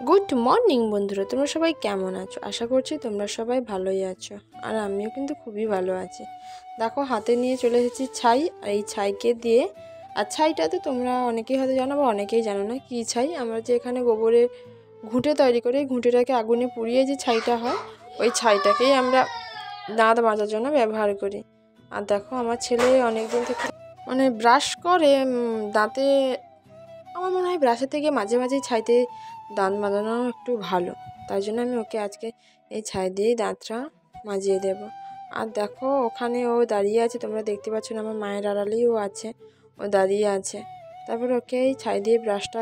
Good morning বন্ধুরা, তোমরা সবাই কেমন আছো? আশা করছি তোমরা সবাই ভালোই আছো, আর আমিও কিন্তু খুবই ভালো আছি। দেখো, হাতে নিয়ে চলে এসেছি ছাই, আর এই ছাইকে দিয়ে, আর ছাইটা তো তোমরা অনেকেই হয়তো জানো বা অনেকেই জানো না কী ছাই। আমরা যে এখানে গোবরের ঘুঁটে তৈরি করি, ঘুঁটেটাকে আগুনে পুড়িয়ে যে ছাইটা হয়, ওই ছাইটাকেই আমরা দাঁত মাজার জন্য ব্যবহার করি। আর দেখো, আমার ছেলে অনেক দিন থেকে ব্রাশ করে দাঁতে। আমার মনে হয় ব্রাশের থেকে মাঝে মাঝেই ছাইতে দাঁত মাজানো একটু ভালো, তাই জন্য আমি ওকে আজকে এই ছাই দিয়েই দাঁতটা মাজিয়ে দেব। আর দেখো, ওখানে ও দাঁড়িয়ে আছে, তোমরা দেখতে পাচ্ছ না, আমার মায়ের আড়ালেই ও আছে, ও দাঁড়িয়ে আছে। তারপর ওকে এই ছাই দিয়ে ব্রাশটা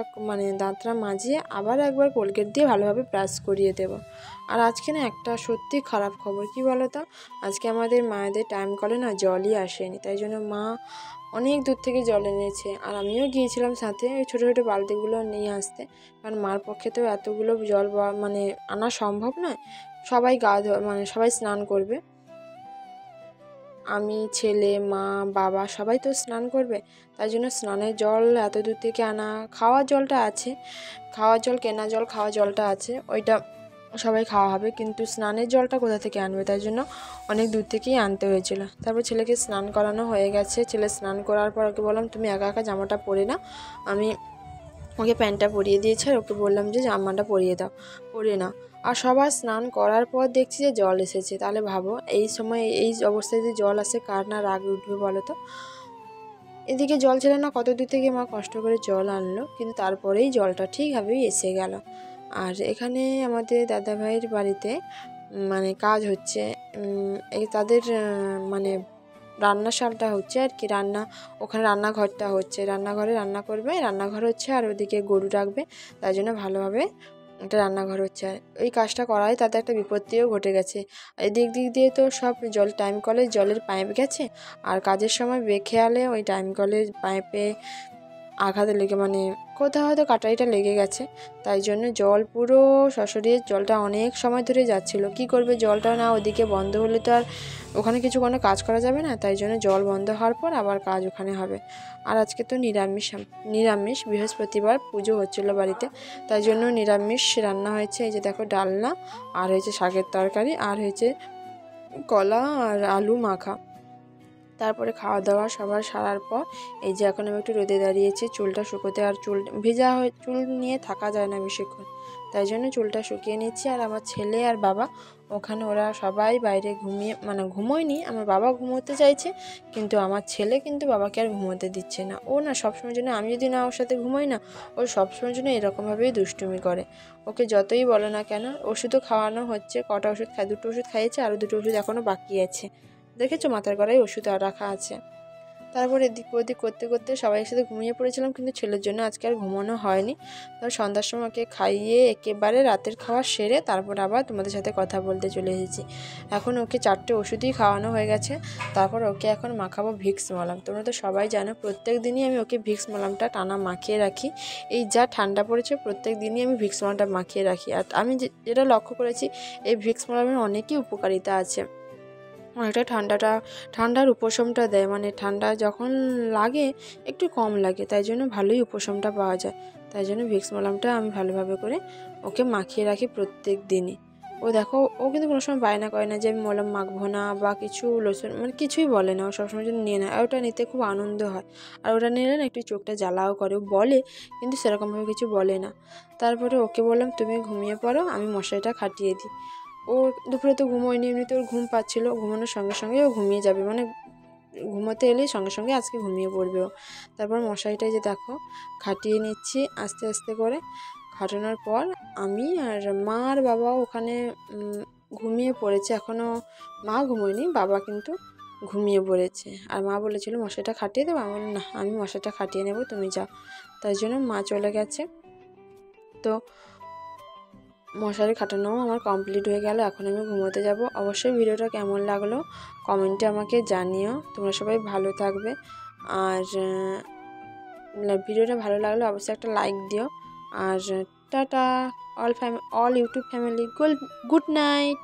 দাঁতটা মাজিয়ে আবার একবার কোলগেট দিয়ে ভালোভাবে ব্রাশ করিয়ে দেব। আর আজকে না একটা সত্যি খারাপ খবর, কি বলো তো, আজকে আমাদের মায়েদের টাইম কলে না জলই আসেনি, তাই জন্য মা অনেক দূর থেকে জল এনেছে, আর আমিও গিয়েছিলাম সাথে ওই ছোটো ছোটো বালতিগুলো নিয়ে আসতে, কারণ মার পক্ষে তো এতগুলো জল আনা সম্ভব নয়। সবাই সবাই স্নান করবে, আমি, ছেলে, মা, বাবা সবাই তো স্নান করবে, তাই জন্য স্নানের জল এত দূর থেকে আনা। খাওয়ার জলটা আছে, খাওয়ার জল, কেনা জল, খাওয়ার জলটা আছে, ওইটা সবাই খাওয়া হবে, কিন্তু স্নানের জলটা কোথা থেকে আনবে, তাই জন্য অনেক দূর থেকেই আনতে হয়েছিল। তারপর ছেলেকে স্নান করানো হয়ে গেছে, ছেলে স্নান করার পর ওকে বললাম তুমি একা একা জামাটা পরে না, আমি ওকে প্যান্টটা পরিয়ে দিয়েছি, আর ওকে বললাম যে জামাটা পরিয়ে দাও, পরে না। আর সবার স্নান করার পর দেখছি যে জল এসেছে, তাহলে ভাবো এই সময় এই অবস্থায় যদি জল আসে কার না রাগ উঠবে বলো তো। এদিকে জল ছিল না, কত দূর থেকে মা কষ্ট করে জল আনলো, কিন্তু তারপরেই জলটা ঠিকভাবেই এসে গেল। আর এখানে আমাদের দাদাভাইয়ের বাড়িতে কাজ হচ্ছে, এই তাদের রান্নাশালটা হচ্ছে আর কি, ওখানে রান্নাঘরটা হচ্ছে, রান্নাঘরে রান্না করবে, রান্নাঘর হচ্ছে, আর ওদিকে গরু রাখবে, তাই জন্য ভালোভাবে একটা রান্নাঘর হচ্ছে। আর ওই কাজটা করায় তাতে একটা বিপত্তিও ঘটে গেছে। আর দিক দিয়ে তো সব টাইম কলে জলের পাইপ গেছে, আর কাজের সময় বেখেয়ালে ওই টাইম কলের পাইপে আঘাতে লেগে কোথাও হয়তো কাটারিটা লেগে গেছে, তাই জন্য জল পুরো সশরিয়ে জলটা অনেক সময় ধরে যাচ্ছিলো। কি করবে, জলটা না ওদিকে বন্ধ হলে তো আর ওখানে কোনো কাজ করা যাবে না, তাই জন্য জল বন্ধ হওয়ার পর আবার কাজ ওখানে হবে। আর আজকে তো নিরামিষ বৃহস্পতিবার পুজো হচ্ছিলো বাড়িতে, তাই জন্য নিরামিষ রান্না হয়েছে। এই যে দেখো, ডালনা, আর হয়েছে শাকের তরকারি, আর হয়েছে কলা আর আলু মাখা। তারপরে খাওয়া দাওয়া সবার সারার পর এই যে এখন আমি একটু রোদে দাঁড়িয়েছি চুলটা শুকোতে, আর চুল নিয়ে থাকা যায় না বেশিক্ষণ, তাই জন্য চুলটা শুকিয়ে নিচ্ছি। আর আমার ছেলে আর বাবা ওখানে, ওরা সবাই বাইরে ঘুমোয়নি, আমার বাবা ঘুমোতে চাইছে, কিন্তু আমার ছেলে কিন্তু বাবাকে আর ঘুমোতে দিচ্ছে না। ও না সবসময়ের জন্য, আমি যদি না ওর সাথে ঘুমোই না, ও সবসময়ের জন্য এরকমভাবেই দুষ্টুমি করে। ওকে যতই বলো না কেন, ওষুধও খাওয়ানো হচ্ছে, কটা ওষুধ দুটো ওষুধ খাইয়েছে, আরও দুটো ওষুধ এখনও বাকি আছে, দেখেছো মাথার গড়ায় ওষুধ আর রাখা আছে। তারপর এদিক ওদিক করতে করতে সবাই একসাথে ঘুমিয়ে পড়েছিলাম, কিন্তু ছেলের জন্য আজকে আর ঘুমানো হয়নি। তারপর সন্ধ্যার সময় ওকে খাইয়ে একেবারে রাতের খাওয়া সেরে তারপর আবার তোমাদের সাথে কথা বলতে চলে এসেছি। এখন ওকে 4টে ওষুধই খাওয়ানো হয়ে গেছে, তারপর ওকে এখন মাখাবো ভিক্স মলম। তোমরা তো সবাই জানো প্রত্যেক দিনই আমি ওকে ভিক্স মলমটা টানা মাখিয়ে রাখি, এই যা ঠান্ডা পড়েছে প্রত্যেক দিনই আমি ভিক্স মলমটা মাখিয়ে রাখি। আর আমি যেটা লক্ষ্য করেছি, এই ভিক্স মলমের অনেকই উপকারিতা আছে, অনেকটা ঠান্ডার উপশমটা দেয়, ঠান্ডা যখন লাগে একটু কম লাগে, তাই জন্য ভালোই উপশমটা পাওয়া যায়। তাই জন্য ভিক্স মলমটা আমি ভালোভাবে করে ওকে মাখিয়ে রাখি প্রত্যেক দিনই। ও দেখো, ও কিন্তু কোনো সময় বায়না করে না যে আমি মলম মাখবো না বা কিছু লোশন কিছুই বলে না, ও সবসময় জন্য নিয়ে নেয়, আর ওটা নিতে খুব আনন্দ হয়। আর ওটা নিলে না একটু চোখটা জ্বালাও করে, ও বলে কিন্তু সেরকমভাবে কিছু বলে না। তারপরে ওকে বললাম তুমি ঘুমিয়ে পড়ো, আমি মশারিটা খাটিয়ে দিই। ও দুপুরে তো ঘুমোয়নি, এমনিতে ওর ঘুম পাচ্ছিলো, ঘুমানোর সঙ্গে সঙ্গে ও ঘুমিয়ে যাবে, ঘুমোতে এলেই সঙ্গে সঙ্গে আজকে ঘুমিয়ে পড়বে ও। তারপর মশারিটা যে দেখো খাটিয়ে নিচ্ছি আস্তে আস্তে করে। খাটানোর পর আমি আর মা আর বাবাও ওখানে ঘুমিয়ে পড়েছে, এখনও মা ঘুমোয়নি, বাবা কিন্তু ঘুমিয়ে পড়েছে। আর মা বলেছিল মশারিটা খাটিয়ে দেবো, আমি বললাম না, আমি মশারিটা খাটিয়ে নেবো, তুমি যাও। তাই জন্য মা চলে গেছে। তো মশারি খাটানোও আমার কমপ্লিট হয়ে গেল, এখন আমি ঘুমোতে যাব। অবশ্যই ভিডিওটা কেমন লাগলো কমেন্টে আমাকে জানিও, তোমরা সবাই ভালো থাকবে। আর ভিডিওটা ভালো লাগলে অবশ্যই একটা লাইক দিও। আর tata all YouTube family, good night.